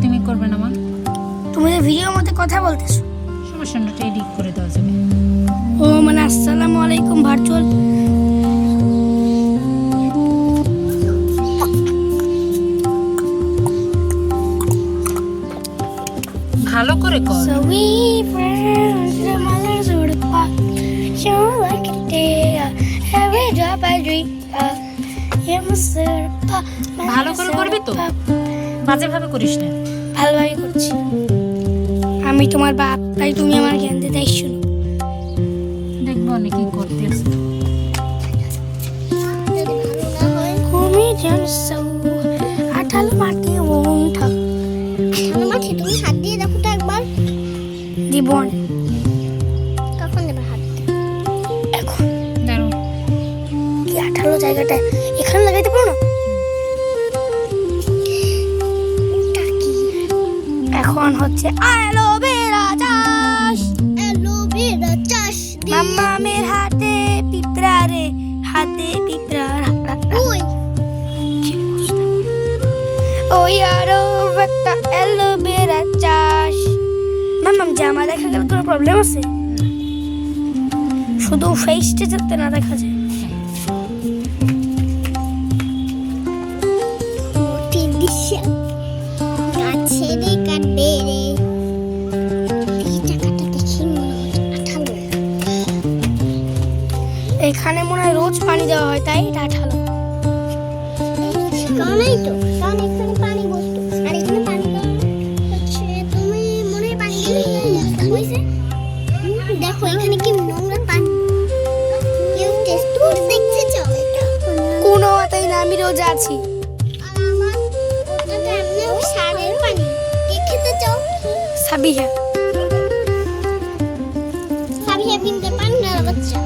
তুমি করবে না মা? তুমি ভিডিওর মধ্যে কথা বলতেছো, সমস্যা না, এডিট করে দেওয়া যাবে। ও মানে আসসালামু আলাইকুম ভার্চুয়াল। ভালো করে কর। So we friends, the mothers of the park, show like a day, every drop I drink, you must ভালো করে করবি তো, বাজে ভাবে করিস না। ভালোভাবে করছি, আমি তোমার বাপ, তাই তুমি আমার জ্ঞান দিতে শুনো। দেখবো অনেকেই করতে আছে। তুমি জানছো আঠালো মাটি ওঠা, আঠালো মাটি তুমি হাত দিয়ে দেখো তো একবার। জীবন কখন দেবে হাত? এখন দাঁড়াও, কি আঠালো জায়গাটা এখানে লাগাইতে পারো না? এখন হচ্ছে অ্যালোভেরা চাষ, অ্যালোভেরা চাষ মাম্মামের হাতে পিঁপড়া রে, হাতে পিঁপড়া। ওই ওই আরো একটা অ্যালোভেরা চাষ। মাম্মাম জামা দেখা গেলে কোনো প্রবলেম আছে? শুধু ফেসটা যাতে না দেখা যায়। টিডিশা কাছে রে কাটবে রে, এই টাকাটা দেখি মনে হয় আঠালো। এখানে মনে হয় রোজ পানি দেওয়া হয়, তাই এটা আঠালো। কারণই তো, কারণ এখানে পানি বসতো আর এখানে পানি দেওয়া হচ্ছে। তুমি মনে হয় পানি দিলে হয়েছে। দেখো এখানে কি নোংরা পানি, কেউ টেস্ট করে দেখছে? চল এটা কোনো তাই না, আমি রোজ আছি। আর আমার ওটাতে এমনিও সারের পানি। কে খেতে চাও? সাবিহা সাবিহা বিনতে পানি না বাচ্চা।